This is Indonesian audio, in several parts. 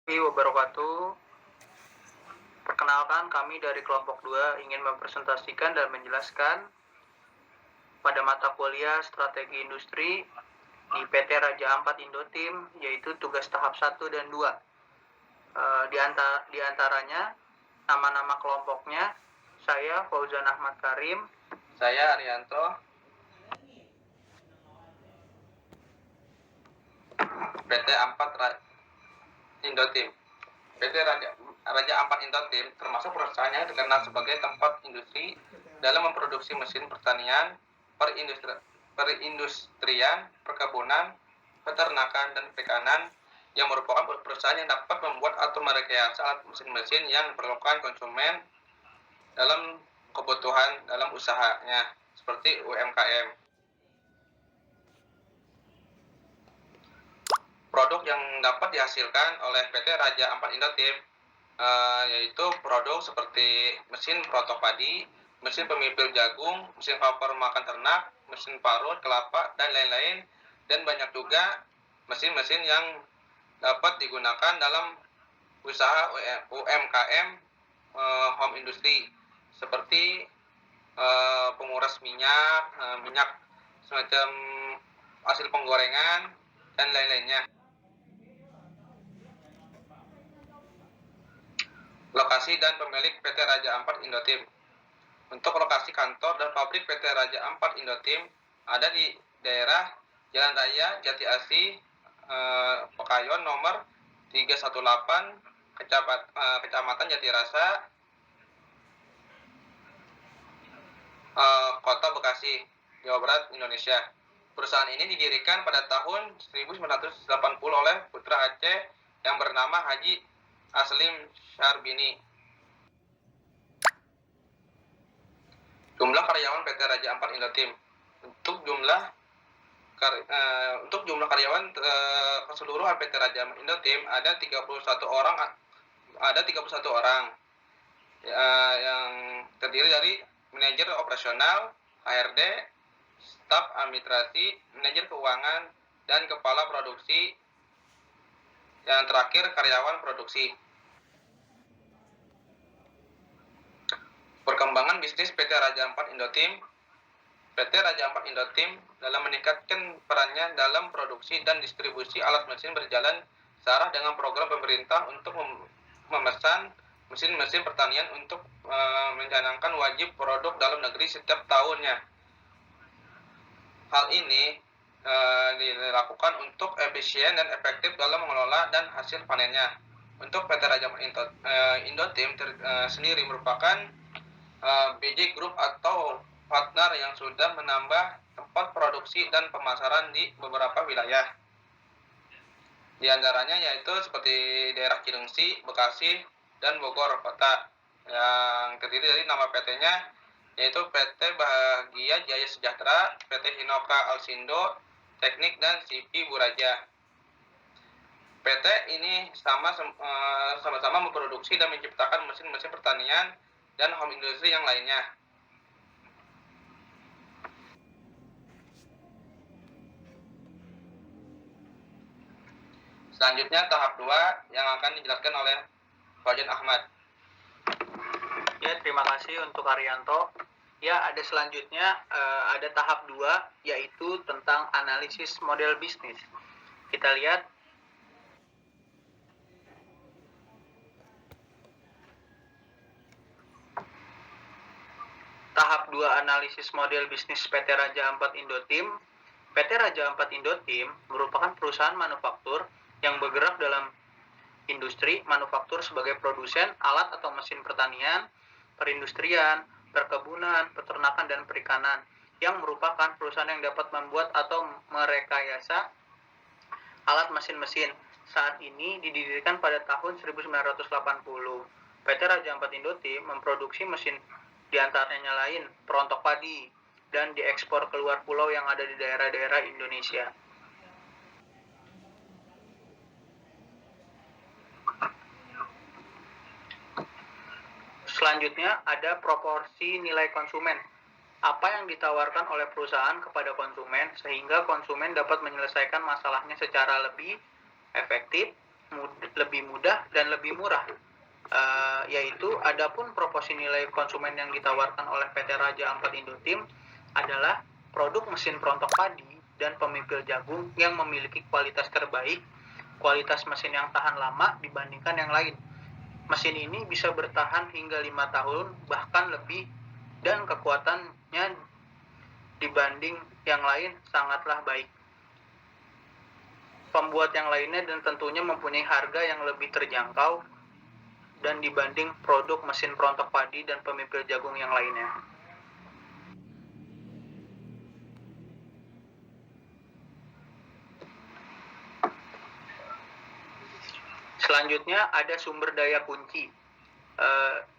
Wabarakatuh. Perkenalkan, kami dari kelompok 2 ingin mempresentasikan dan menjelaskan pada mata kuliah Strategi Industri di PT Raja Ampat Indoteam, yaitu tugas tahap 1 dan 2. Di antaranya nama-nama kelompoknya, saya Fauzan Ahmad Karim, Saya Arianto. PT Ampat Indoteam. PT Raja Ampat Indoteam termasuk perusahaan yang dikenal sebagai tempat industri dalam memproduksi mesin pertanian, perindustrian, perkebunan, peternakan, dan perikanan, yang merupakan perusahaan yang dapat membuat atau merekayasa alat mesin-mesin yang diperlukan konsumen dalam kebutuhan dalam usahanya, seperti UMKM. Produk yang dapat dihasilkan oleh PT Raja Ampat Indoteam yaitu produk seperti mesin protok padi, mesin pemipil jagung, mesin paper makan ternak, mesin parut kelapa, dan lain-lain, dan banyak juga mesin-mesin yang dapat digunakan dalam usaha UMKM home industry, seperti penguras minyak, minyak semacam hasil penggorengan, dan lain-lainnya. Lokasi dan pemilik PT Raja Ampat Indoteam. Untuk lokasi kantor dan pabrik PT Raja Ampat Indoteam ada di daerah Jalan Raya Jati Asih, Pekayon nomor 318, Kecamatan Jatirasa, Kota Bekasi, Jawa Barat, Indonesia. Perusahaan ini didirikan pada tahun 1980 oleh putra Aceh yang bernama Haji Aslim Syarbini. Jumlah karyawan PT Raja Ampat Indoteam. Untuk jumlah karyawan keseluruhan PT Raja Ampat Indoteam ada 31 orang yang terdiri dari manajer operasional, HRD, staf administrasi, manajer keuangan, dan kepala produksi. Yang terakhir, karyawan produksi. Perkembangan bisnis PT Raja Ampat Indoteam. PT Raja Ampat Indoteam dalam meningkatkan perannya dalam produksi dan distribusi alat mesin berjalan searah dengan program pemerintah untuk memesan mesin-mesin pertanian untuk mencanangkan wajib produk dalam negeri setiap tahunnya. Hal ini dilakukan untuk efisien dan efektif dalam mengelola dan hasil panennya. Untuk PT Raja Ampat Indoteam sendiri merupakan BJ Group atau partner yang sudah menambah tempat produksi dan pemasaran di beberapa wilayah. Di antaranya yaitu seperti daerah Cilengsi, Bekasi, dan Bogor Kota, yang terdiri dari nama PT-nya yaitu PT Bahagia Jaya Sejahtera, PT Hinoka Alsindo Teknik, dan CP Buraja. PT ini sama-sama memproduksi dan menciptakan mesin-mesin pertanian dan home industry yang lainnya. Selanjutnya tahap 2 yang akan dijelaskan oleh Fauzan Ahmad. Ya, terima kasih untuk Arianto. Ya, ada selanjutnya ada tahap 2, yaitu tentang analisis model bisnis. Kita lihat tahap 2 analisis model bisnis PT Raja Ampat Indoteam. PT Raja Ampat Indoteam merupakan perusahaan manufaktur yang bergerak dalam industri manufaktur sebagai produsen alat atau mesin pertanian, perindustrian, perkebunan, peternakan, dan perikanan, yang merupakan perusahaan yang dapat membuat atau merekayasa alat mesin-mesin. Saat ini didirikan pada tahun 1980. PT Raja Ampat Indoteam memproduksi mesin di antaranya lain perontok padi dan diekspor keluar pulau yang ada di daerah-daerah Indonesia. Selanjutnya ada proporsi nilai konsumen. Apa yang ditawarkan oleh perusahaan kepada konsumen sehingga konsumen dapat menyelesaikan masalahnya secara lebih efektif lebih mudah dan lebih murah. Yaitu adapun proporsi nilai konsumen yang ditawarkan oleh PT Raja Ampat Indotim adalah produk mesin perontok padi dan pemipil jagung yang memiliki kualitas terbaik, kualitas mesin yang tahan lama dibandingkan yang lain. Mesin ini bisa bertahan hingga 5 tahun bahkan lebih, dan kekuatannya dibanding yang lain sangatlah baik. Pembuat yang lainnya dan tentunya mempunyai harga yang lebih terjangkau dan dibanding produk mesin perontok padi dan pemipil jagung yang lainnya. Selanjutnya ada sumber daya kunci,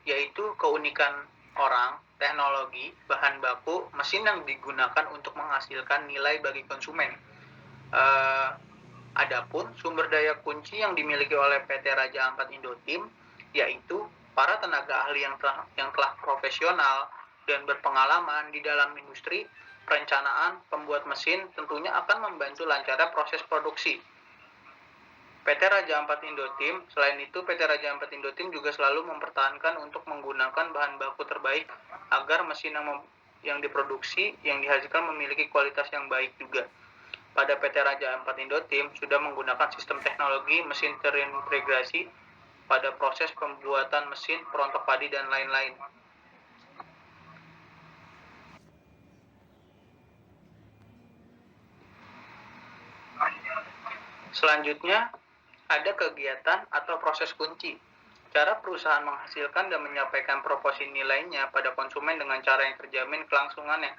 yaitu keunikan orang, teknologi, bahan baku, mesin yang digunakan untuk menghasilkan nilai bagi konsumen. Adapun sumber daya kunci yang dimiliki oleh PT Raja Ampat Indotim yaitu para tenaga ahli yang telah profesional dan berpengalaman di dalam industri perencanaan pembuat mesin, tentunya akan membantu lancarnya proses produksi. PT Raja Ampat Indotim, selain itu PT Raja Ampat Indotim juga selalu mempertahankan untuk menggunakan bahan baku terbaik agar mesin yang diproduksi, yang dihasilkan memiliki kualitas yang baik juga. Pada PT Raja Ampat Indotim sudah menggunakan sistem teknologi mesin terintegrasi pada proses pembuatan mesin perontok padi dan lain-lain. Selanjutnya, ada kegiatan atau proses kunci. Cara perusahaan menghasilkan dan menyampaikan proporsi nilainya pada konsumen dengan cara yang terjamin kelangsungannya.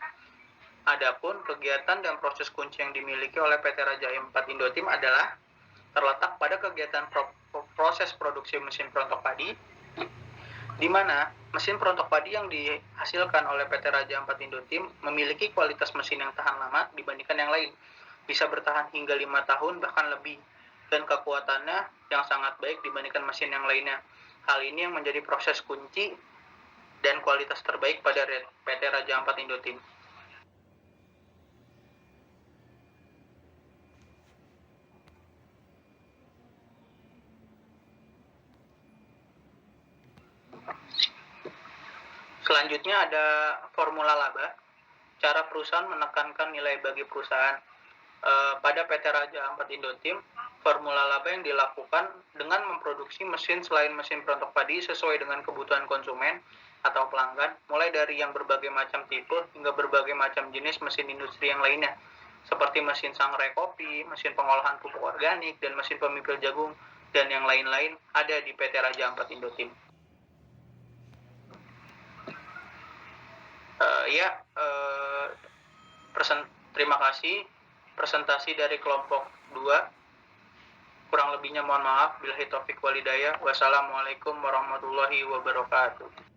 Adapun kegiatan dan proses kunci yang dimiliki oleh PT Raja Ampat Indotim adalah terletak pada kegiatan proses produksi mesin perontok padi, di mana mesin perontok padi yang dihasilkan oleh PT Raja Ampat Indotim memiliki kualitas mesin yang tahan lama dibandingkan yang lain, bisa bertahan hingga 5 tahun bahkan lebih, dan kekuatannya yang sangat baik dibandingkan mesin yang lainnya. Hal ini yang menjadi proses kunci dan kualitas terbaik pada PT Raja Ampat Indotim. Selanjutnya ada formula laba. Cara perusahaan menekankan nilai bagi perusahaan. Pada PT Raja Ampat Indotim, formula laba yang dilakukan dengan memproduksi mesin selain mesin perontok padi sesuai dengan kebutuhan konsumen atau pelanggan, mulai dari yang berbagai macam tipe hingga berbagai macam jenis mesin industri yang lainnya, seperti mesin sangrai kopi, mesin pengolahan pupuk organik, dan mesin pemipil jagung, dan yang lain-lain ada di PT Raja Ampat Indotim. Terima kasih. Presentasi dari kelompok 2. Kurang lebihnya mohon maaf. Billahi taufik walhidayah. Wassalamualaikum warahmatullahi wabarakatuh.